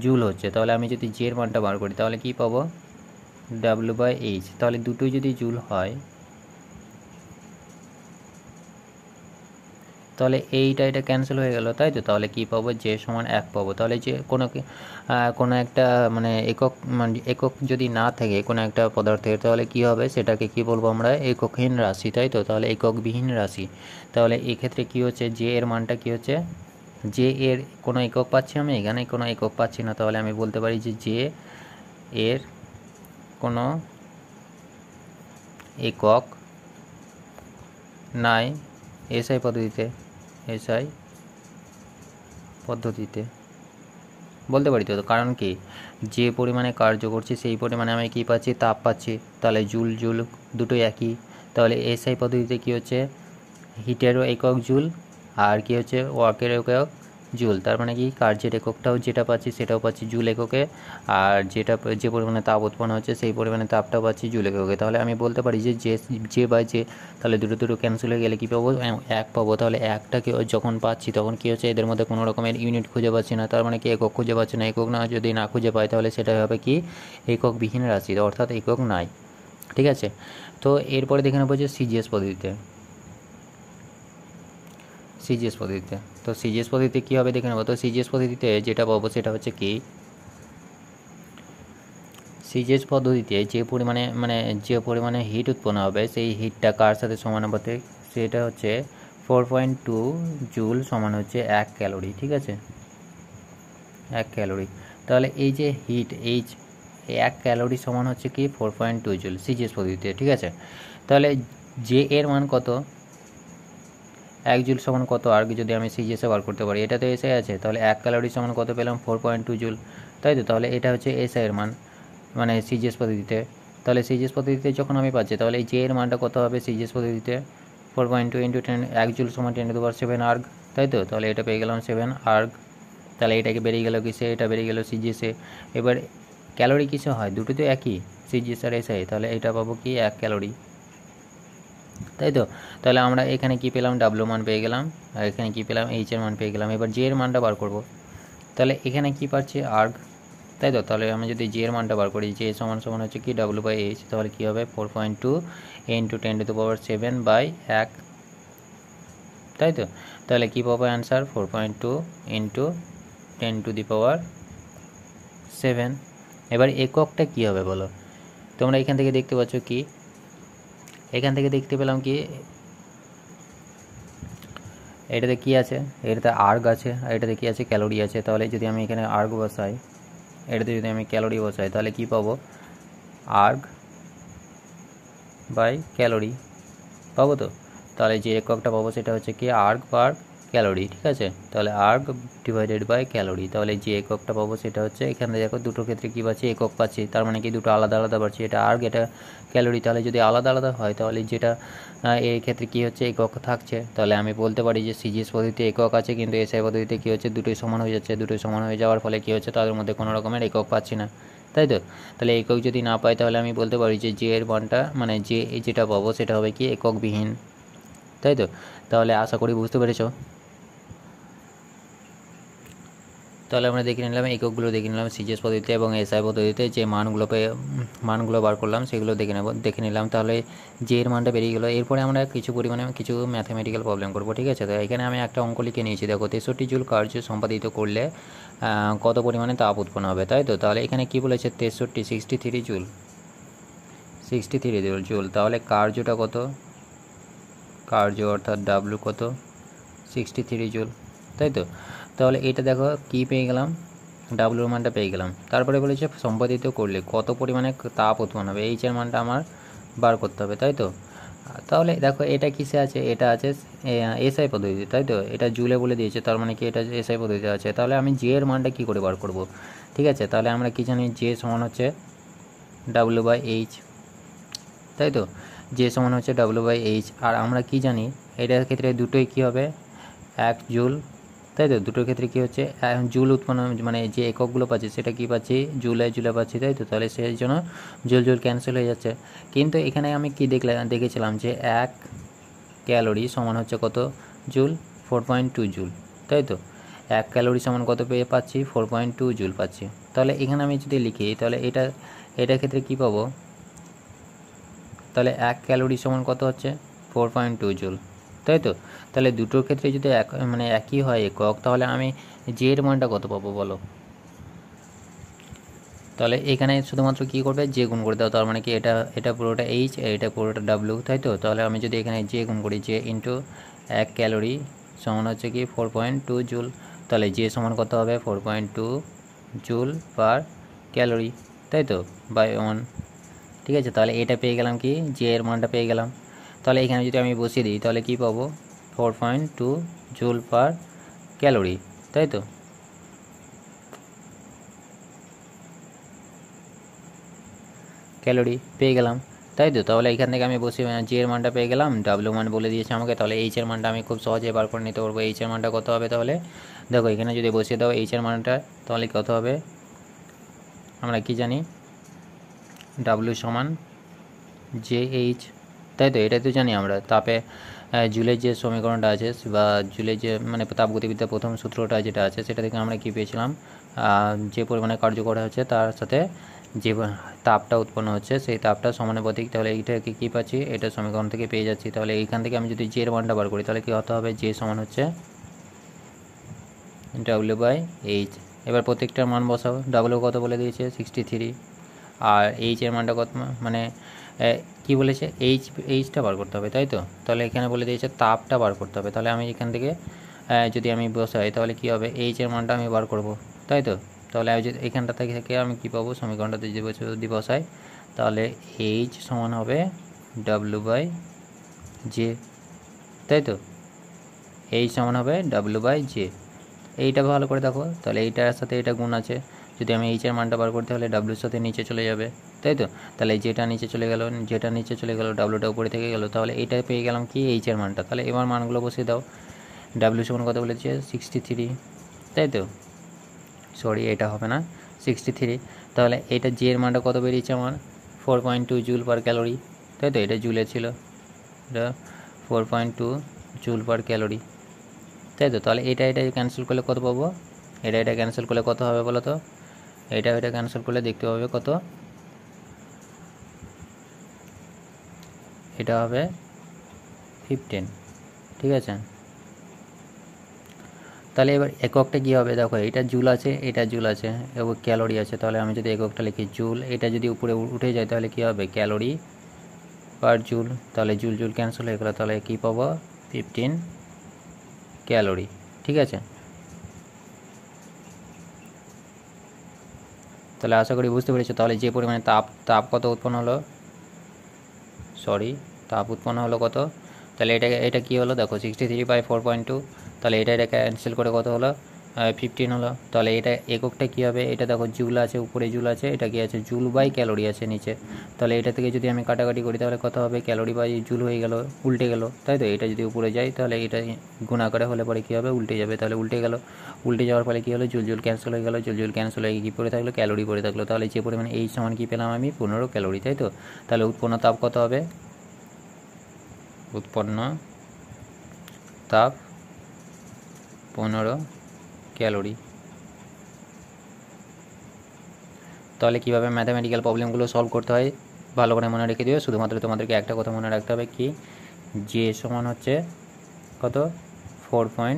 জুল হচ্ছে। তাহলে আমি যদি জের মানটা বার করি তাহলে কি পাবো? W by H. তাহলে দুটোই যদি জুল হয় তাহলে এটা ক্যান্সেল হয়ে গেল, তাই তো? তাহলে কি পাবো? যে সমান 1 পাবো। তাহলে যে কোনো একটা মানে একক যদি না থাকে কোনো একটা পদার্থের তাহলে কি হবে? সেটাকে কি বলবো আমরা? এককহীন রাশি, তাই তো? তাহলে এককবিহীন রাশি। তাহলে এক্ষেত্রে কি হচ্ছে? যে এর মানটা কি হচ্ছে? যে এর কোনো একক পাচ্ছি আমি, এখানে কোনো একক পাচ্ছি না, তাহলে আমি বলতে পারি যে এর কোনো একক নাই এসআই পদ্ধতিতে বলতে পারি তো। কারণ কি? যে পরিমাণে কার্য করছি সেই পরিমাণে আমি কী পাচ্ছি? তাপ পাচ্ছি। তাহলে জুল জুল দুটোই একই। তাহলে এসআই পদ্ধতিতে কী হচ্ছে? হিটেরও একক জুল আর কি হচ্ছে? ওয়ার্কের একক জুল। তার মানে কি? কার্যের এককটাও যেটা পাচ্ছি সেটাও পাচ্ছি জুল এককে, আর যে পরিমাণে তাপ উৎপন্ন হচ্ছে সেই পরিমাণে তাপটাও পাচ্ছি জুল এককে। তাহলে আমি বলতে পারি যে যে তাহলে দুটো ক্যান্সেল হয়ে গেলে কী পাবো? 1 পাবো। তাহলে একটাকে যখন পাচ্ছি তখন কী হচ্ছে? এদের মধ্যে কোনো রকমের ইউনিট খুঁজে পাচ্ছি না, তার মানে কি? একক খুঁজে পাচ্ছি না। একক না যদি না খুঁজে পাই তাহলে সেটা হবে কি? এককবিহীন রাশি, অর্থাৎ একক নাই, ঠিক আছে? তো এরপরে দেখে নেবো যে সিজিএস পদ্ধতিতে। তো সিজিএস পদ্ধতিতে কী হবে দেখে নেবো। তো সিজিএস পদ্ধতিতে যেটা পাবো সেটা হচ্ছে কি? সিজিএস পদ্ধতিতে যে পরিমাণে হিট উৎপন্ন হবে সেই হিটটা কার সাথে সমানুপাতিক? সেটা হচ্ছে 4.2 জুল সমান হচ্ছে 1 ক্যালোরি, ঠিক আছে? 1 ক্যালোরি। তাহলে এই যে হিট 1 ক্যালোরি সমান হচ্ছে কি? 4.2 জুল সিজিএস পদ্ধতিতে, ঠিক আছে? তাহলে যে এর মান কত? 1 জুল সমান কত? আর যদি আমি সিজিএসে বার করতে পারি, এটা তো এসআই আছে, তাহলে 1 ক্যালোরি সমান কত পেলাম? 4.2 জুল, তাই তো? তাহলে এটা হচ্ছে এসআই এর মান মানে সিজিএস পদ্ধতিতে। তাহলে সিজিএস পদ্ধতিতে যখন আমি পাচ্ছি তাহলে এই জে এর মানটা কত হবে সিজিএস পদ্ধতিতে? 4.2 ইন্টু 10 1 জুল সমান 10⁻7 আর্গ, তাই তো? তাহলে এটা পেয়ে গেলাম 7 আর্গ। তাহলে এটাকে বেরিয়ে গেল কিসে? এটা বেরিয়ে গেল সিজিএসে। এবার ক্যালোরি কিসে হয়? দুটো তো একই, সিজিএস আর এসআই। তাহলে এটা পাবো কি? 1 ক্যালোরি, তাই তো? তাহলে আমরা এখানে কি পেলাম? ডাব্লু মান পেয়ে গেলাম, আর এখানে কি পেলাম? এইচ এর মান পেয়ে গেলাম। এবার জে এর মানটা বার করব। তাহলে এখানে কি পাচ্ছি? আর্গ, তাই তো? তাহলে আমি যদি জে এর মানটা বার করি, জে সমান হচ্ছে কি? W by H. তাহলে কী হবে? 4.2 ইন্টু 10⁻7/1, তাই তো? তাহলে কী পাবো অ্যান্সার? 4.2 ইন্টু 10⁻7। এবার এককটা কী হবে বলো? তোমরা এখান থেকে দেখতে পাচ্ছ কি? এখান থেকে দেখতে পেলাম কি? এটাতে কি আছে? এটাতে আর্গ আছে, আর এটাতে কি আছে? ক্যালোরি আছে। তাহলে যদি আমি এখানে আর্গ বসাই, এটাতে যদি আমি ক্যালোরি বসাই তাহলে কি পাবো? আর্গ বাই ক্যালোরি পাবো তো? তাহলে যে এককটা পাবো সেটা হচ্ছে কি? আর্গ পার ক্যালোরি, ঠিক আছে। তাহলে আর্গ ডিভাইডেড বাই ক্যালোরি, তাহলে যে এককটা পাবো সেটা হচ্ছে, এখানে দেখো দুটোর ক্ষেত্রে কী পাচ্ছি, একক পাচ্ছি, তার মানে কি দুটো আলাদা আলাদা পাচ্ছি, এটা আর্গ এটা ক্যালোরি। তাহলে যদি আলাদা আলাদা হয় তাহলে যেটা এর ক্ষেত্রে কী হচ্ছে, একক থাকছে। তাহলে আমি বলতে পারি যে সিজিএস পদ্ধতিতে একক আছে, কিন্তু এসআই পদ্ধতিতে কী হচ্ছে, দুটোই সমান হয়ে যাচ্ছে। দুটোই সমান হয়ে যাওয়ার ফলে কী হচ্ছে, তাদের মধ্যে কোনো রকমের একক পাচ্ছি না, তাই তো। তাহলে একক যদি না পাই তাহলে আমি বলতে পারি যে যে এর মানটা মানে যে যেটা পাবো সেটা হবে কি এককবিহীন, তাই তো। তাহলে আশা করি বুঝতে পেরেছো। তাহলে আমরা দেখে নিলাম এককগুলো, দেখে নিলাম সিজিএস পদ্ধতিতে এবং এসআই পদ্ধতিতে যে মানগুলো বার করলাম সেগুলো দেখে নিলাম। তাহলে যে এর মানটা বেরিয়ে গেলো। এরপরে আমরা কিছু পরিমাণে কিছু ম্যাথামেটিক্যাল প্রবলেম করবো, ঠিক আছে। তো এখানে আমি একটা অঙ্ক লিখে নিয়েছি, দেখো 63 জুল কার্য সম্পাদিত করলে কত পরিমাণে তাপ উৎপন্ন হবে, তাই তো। তাহলে এখানে কি বলেছে, 63 জুল, 63 জুল। তাহলে কার্যটা কত, কার্য অর্থাৎ ডাব্লু কত, 63 জুল, তাই তো। তাহলে এটা দেখো কি পেয়ে গেলাম, ডাব্লুর মানটা পেয়ে গেলাম। তারপরে বলেছে সম্পাদিত করলে কত পরিমাণে তাপ উৎপন্ন হবে, এইচের মানটা আমার বার করতে হবে, তাই তো। তাহলে দেখো এটা কিসে আছে, এটা আছে এসআই পদ্ধতিতে, তাই তো। এটা জুলে বলে দিয়েছে, তার মানে কি এটা এসআই পদ্ধতিতে আছে। তাহলে আমি জে এর মানটা কী করে বার করব, ঠিক আছে। তাহলে আমরা কি জানি, জে সমান হচ্ছে ডাব্লু বাই এইচ, তাই তো। জে সমান হচ্ছে ডাব্লু বাই এইচ। আর আমরা কি জানি, এটার ক্ষেত্রে দুটোই কী হবে, 1 জুল, তাই তো। দুটোর ক্ষেত্রে কী হচ্ছে, জুল উৎপন্ন, মানে যে এককগুলো পাচ্ছি সেটা কী পাচ্ছি, জুলে পাচ্ছি, তাই তো। তাহলে সেই জন্য জুল ক্যান্সেল হয়ে যাচ্ছে। কিন্তু এখানে আমি কি দেখেছিলাম যে 1 ক্যালোরি সমান হচ্ছে কত জুল, 4.2 জুল, তাই তো। 1 ক্যালোরি সমান কত পেয়ে পাচ্ছি, 4.2 জুল পাচ্ছি। তাহলে এখানে আমি যদি লিখি তাহলে এটার ক্ষেত্রে কী পাবো, তাহলে 1 ক্যালোরি সমান কত হচ্ছে, 4.2 জুল, তাই তো। তাহলে দুটোর ক্ষেত্রে যদি একই হয় একক, তাহলে আমি জে এর মানটা কত পাবো বলো। তাহলে এখানে শুধুমাত্র কী করবে, জে গুণ করে দাও, তার মানে কি এটা পুরোটা এইচ, এটা পুরোটা ডাব্লু, তাই তো। তাহলে আমি যদি এখানে জে গুণ করি, জে ইন্টু 1 ক্যালোরি সমান হচ্ছে কি 4.2 জুল, তাহলে জে সমান কত হবে, 4.2 জুল পার ক্যালোরি, তাই তো, বাই 1, ঠিক আছে। তাহলে এটা পেয়ে গেলাম কি, জে এর মানটা পেয়ে গেলাম। তাহলে এখানে যদি আমি বসিয়ে দিই তাহলে কি পাবো, 4.2 জুল পার ক্যালোরি, তাই তো। ক্যালোরি পেয়ে গেলাম, তাই তো। তাহলে এখান থেকে আমি বসে জে এর মানটা পেয়ে গেলাম, ডাব্লু মান বলে দিয়েছে আমাকে। তাহলে এইচ এর মানটা আমি খুব সহজে বার করে নিতে পারবো। এইচ এর মানটা কত হবে, তাহলে দেখো এখানে যদি বসিয়ে দাও এইচ এর মানটা, তাহলে কত হবে, আমরা কি জানি, ডাব্লু সমান জে এইচ, তাই তো। এটাই তো জানি আমরা। তাপে জুলের যে সমীকরণটা আছে বা জুলের যে তাপগতিবিদ্যার প্রথম সূত্রটা যেটা আছে সেটা থেকে আমরা কী পেয়েছিলাম, যে পরিমাণে কার্যকর হচ্ছে তার সাথে যে তাপটা উৎপন্ন হচ্ছে সেই তাপটা সমানুপাতিক। তাহলে এইটাকে কী পাচ্ছি, এটা সমীকরণ থেকে পেয়ে যাচ্ছি। তাহলে এইখান থেকে আমি যদি জে এর মানটা বার করি তাহলে কী হতে হবে, জে সমান হচ্ছে ডাব্লিউ বাই এইচ। এবার প্রত্যেকটার মান বসাও, ডাব্লিউ কত বলে দিয়েছে 63, আর এইচ এর মানটা কত, কি বলেছে, এইচটা বার করতে হবে, তাই তো। তাহলে এখানে বলে দিয়েছে তাপটা বার করতে হবে। তাহলে আমি এখান থেকে যদি আমি বসাই তাহলে কী হবে, এইচ এর মানটা আমি বার করব, তাই তো। তাহলে যদি এখানটা থেকে আমি কী পাবো, সমীকরণটাতে যদি বসাই তাহলে এইচ সমান হবে ডাব্লু বাই জে, তাই তো। এইচ সমান হবে ডাব্লু বাই জে। এইটা ভালো করে দেখো, তাহলে এইটার সাথে এটা গুণ আছে। যদি আমি এইচের মানটা বার করতে হলে ডাব্লুর সাথে নিচে চলে যাবে, তাই তো। তাহলে যেটা নিচে চলে গেল ডাব্লুটা উপরে থেকে গেল, তাহলে এইটা পেয়ে গেলাম কি, এইচের মানটা। তাহলে এবার মানগুলো বসিয়ে দাও, ডাব্লু সমান কত বলেছে 63, তাই তো। সরি, এটা হবে না, 63। তাহলে এটা জে এর মানটা কত বেরিয়েছে আমার, 4.2 জুল পার ক্যালোরি, তাই তো। এটা জুলে ছিল, এটা 4.2 জুল পার ক্যালোরি, তাই তো। তাহলে এটা ক্যান্সেল করলে কত পাবো, এটা ক্যান্সেল করলে কত হবে বলো তো, এটা ক্যান্সেল করলে দেখতে পাবে কত, এটা হবে 15, ঠিক আছে। তাহলে এবার এককটা কী হবে, দেখো এটা জুল আছে, এটা জুল আছে এবং ক্যালোরি আছে। তাহলে আমি যদি এককটা লিখি জুল, এটা যদি উপরে উঠে যায় তাহলে কী হবে, ক্যালোরি পার জুল। তাহলে জুল ক্যান্সেল হয়ে গেলো, তাহলে কী পাবো, 15 ক্যালোরি, ঠিক আছে। তাহলে আশা করি বুঝতে পেরেছো। তাহলে যে পরিমাণে তাপ কত উৎপন্ন হলো, তাপ উৎপন্ন হলো কত, তাহলে এটা কী হলো দেখো, 63/4.2। তাহলে এটা ক্যান্সেল করে কত হলো 15 হলো। তাহলে এটা এককটা কী হবে, এটা দেখো জুল আছে, উপরে জুল আছে, এটা কি আছে জুল বাই ক্যালোরি আছে নিচে। তাহলে এটা থেকে যদি আমি কাটাকাটি করি তাহলে কত হবে, ক্যালোরি বাই জুল হয়ে গেল, উল্টে গেল, তাই তো। এটা যদি উপরে যায় তাহলে এটা গুণাকারে হলে পরে কী হবে, উল্টে যাবে। তাহলে উল্টে গেল, উল্টে যাওয়ার ফলে কী হলো, জুল ক্যান্সেল হয়ে গেল, জুল ক্যান্সেল হয়ে কী পড়ে থাকলো, ক্যালোরি পড়ে থাকলো। তাহলে যে পরিমাণে এই সমান কী পেলাম আমি, 15 ক্যালোরি, তাই তো। তাহলে উৎপন্ন তাপ কত হবে, উৎপন্ন তাপ 15 ক্যালোরি। তাহলে কীভাবে ম্যাথামেটিক্যাল প্রবলেমগুলো সলভ করতে হয় ভালো করে মনে রেখে দিও। শুধুমাত্র তোমাদেরকে একটা কথা মনে রাখতে হবে কি, যে সমান হচ্ছে কত 4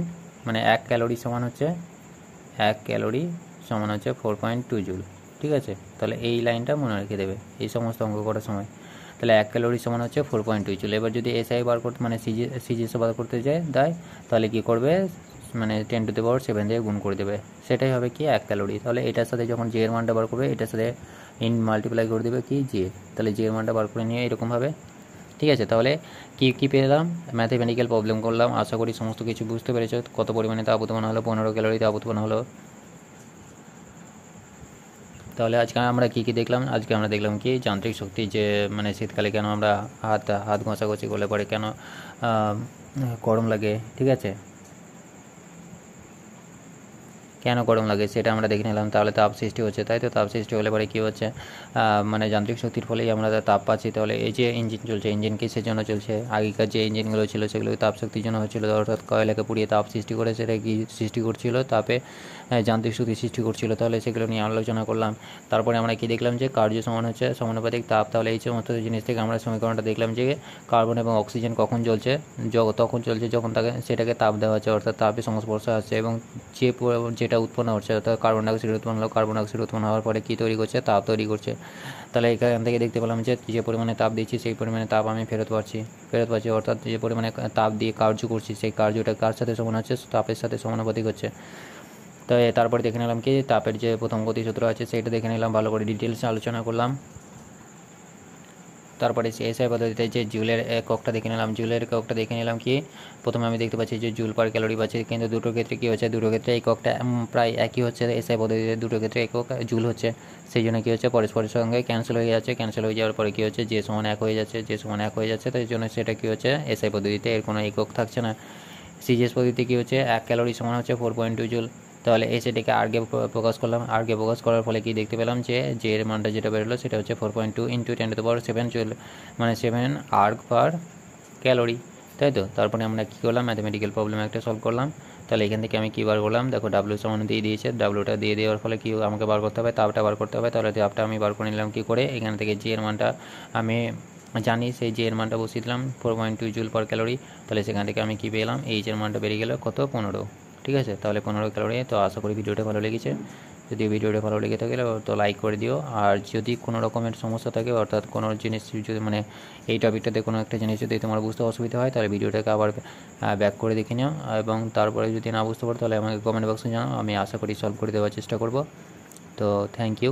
মানে 1 ক্যালোরি সমান হচ্ছে 1 ক্যালোরি সমান হচ্ছে 4.2 জুল, ঠিক আছে। তাহলে এই লাইনটা মনে রেখে দেবে এই সমস্ত অঙ্ক করার সময়। তাহলে 1 ক্যালোরি সমান হচ্ছে 4.2 জুল। এবার যদি এসআই বার করতে মানে সিজিএস বার করতে দেয় তাহলে কী করবে, মানে 10⁷ দিয়ে গুণ করে দেবে, সেটাই হবে কি 1 ক্যালোরি। তাহলে এটার সাথে যখন জে এর মানটা বার করবে এটার সাথে মাল্টিপ্লাই করে দেবে কি জে, তাহলে জে এর মানটা বার করে নিয়ে এরকমভাবে, ঠিক আছে। তাহলে কী পেলাম, ম্যাথামেটিক্যাল প্রবলেম করলাম। আশা করি সমস্ত কিছু বুঝতে পেরেছো, কত পরিমাণে তাপ উৎপন্ন হলো, 15 ক্যালোরি তাপ উৎপন্ন হলো। তাহলে আজকে আমরা কী দেখলাম, আজকে আমরা দেখলাম কি যান্ত্রিক শক্তি, যে মানে শীতকালে কেন আমরা হাত ঘষাঘষি করলে পরে কেন গরম লাগে, ঠিক আছে, কেন গরম লাগে সেটা আমরা দেখে নিলাম। তাহলে তাপ সৃষ্টি হচ্ছে, তাই তো। তাপ সৃষ্টি হলে পরে কী হচ্ছে, মানে যান্ত্রিক শক্তির ফলেই আমরা তাপ পাচ্ছি। তাহলে এই যে ইঞ্জিন চলছে, ইঞ্জিন কিসের জন্য চলছে, আগেকার যে ইঞ্জিনগুলো ছিল সেগুলো তাপ শক্তির জন্য হচ্ছিল, অর্থাৎ কয়লাকে পুড়িয়ে তাপ সৃষ্টি করে, সেটা কি সৃষ্টি করছিল, তাপে যান্ত্রিক শক্তি সৃষ্টি করছিল। তাহলে সেগুলো নিয়ে আলোচনা করলাম। তারপরে আমরা কি দেখলাম, যে কার্য সমান হচ্ছে সমানুপাতিক তাপ। তাহলে এই সমস্ত জিনিস থেকে আমরা সমীকরণটা দেখলাম যে কার্বন এবং অক্সিজেন কখন চলছে, তখন চলছে যখন সেটাকে তাপ দেওয়া হচ্ছে, অর্থাৎ তাপের সংস্পর্শে আসছে, এবং যেটা উৎপন্ন হচ্ছে, অর্থাৎ কার্বন ডাইঅক্সাইড উৎপন্ন হলো, কার্বন ডাইঅক্সাইড উৎপন্ন হওয়ার পরে কী তৈরি করছে, তাপ তৈরি করছে। তাহলে এখান থেকে দেখতে পেলাম যে পরিমাণে তাপ দিচ্ছি সেই পরিমাণে তাপ আমি ফেরত পাচ্ছি, অর্থাৎ যে পরিমাণে তাপ দিয়ে কার্য করছি সেই কার্যটা কার সাথে সমান হচ্ছে, তাপের সাথে সমানুপাতিক হচ্ছে। তো তারপরে দেখে নিলাম কি তাপের যে প্রথম গতিসূত্র আছে সেটা দেখে নিলাম, ভালো করে ডিটেলসে আলোচনা করলাম। তারপরে এসআই পদ্ধতিতে যে জুলের এককটা দেখে নিলাম, কি প্রথমে আমি দেখতে পাচ্ছি যে জুল পার ক্যালোরি পাচ্ছি, কিন্তু দুটোর ক্ষেত্রে কী হচ্ছে, দুটোর ক্ষেত্রে এককটা প্রায় একই হচ্ছে। এসআই পদ্ধতিতে দুটোর ক্ষেত্রে একক জুল হচ্ছে, সেই জন্য কী হচ্ছে, পরস্পরের সঙ্গে ক্যান্সেল হয়ে যাচ্ছে, ক্যান্সেল হয়ে যাওয়ার পরে কী হচ্ছে, যে সমান 1 হয়ে যাচ্ছে, তাই জন্য সেটা কী হচ্ছে, এসআই পদ্ধতিতে এর কোনো একক থাকছে না। সিজিএস পদ্ধতিতে কী হচ্ছে, 1 ক্যালোরি সমান হচ্ছে 4.2 জুল। তাহলে সেটাকে আর্গে প্রকাশ করলাম, আর্গে প্রকাশ করার ফলে কি দেখতে পেলাম, যে এর মানটা যেটা বেরোলো সেটা হচ্ছে 4.2 × 10⁷ জুল, মানে 7 আর্গ পার ক্যালোরি, তাই তো। তারপরে আমরা কী করলাম, ম্যাথামেটিক্যাল প্রবলেম একটা সলভ করলাম। তাহলে এখান থেকে আমি কী বার করলাম, দেখো ডাব্লিউ সমান দিয়ে দিয়েছে, ডাব্লিউটা দিয়ে দেওয়ার ফলে কি আমাকে বার করতে হবে, তাপটা বার করতে হবে। তাহলে তাপটা আমি বার করে নিলাম কী করে, এখান থেকে যে এর মানটা আমি জানি, সেই যে এর মানটা বসিয়ে দিলাম 4.2 জুল পার ক্যালোরি। তাহলে সেখান থেকে আমি কী পেলাম, এইচ এর মানটা বেরিয়ে গেল কত, 15, ঠিক আছে। তাহলে 15 ক্যালোরি। তো আশা করি ভিডিওটা ভালো লেগেছে, যদি ভিডিওটা ভালো লেগে থাকে তো লাইক করে দিও। আর যদি কোনো রকমের সমস্যা থাকে, অর্থাৎ কোনো জিনিস যদি মানে এই টপিকটাতে কোনো একটা জিনিস যদি তোমার বুঝতে অসুবিধা হয়, তাহলে ভিডিওটাকে আবার ব্যাক করে দেখে নিও, এবং তারপরে যদি না বুঝতে পারো তাহলে আমাকে কমেন্ট বক্সে জানাও, আমি আশা করি সলভ করে দেওয়ার চেষ্টা করব। তো থ্যাংক ইউ।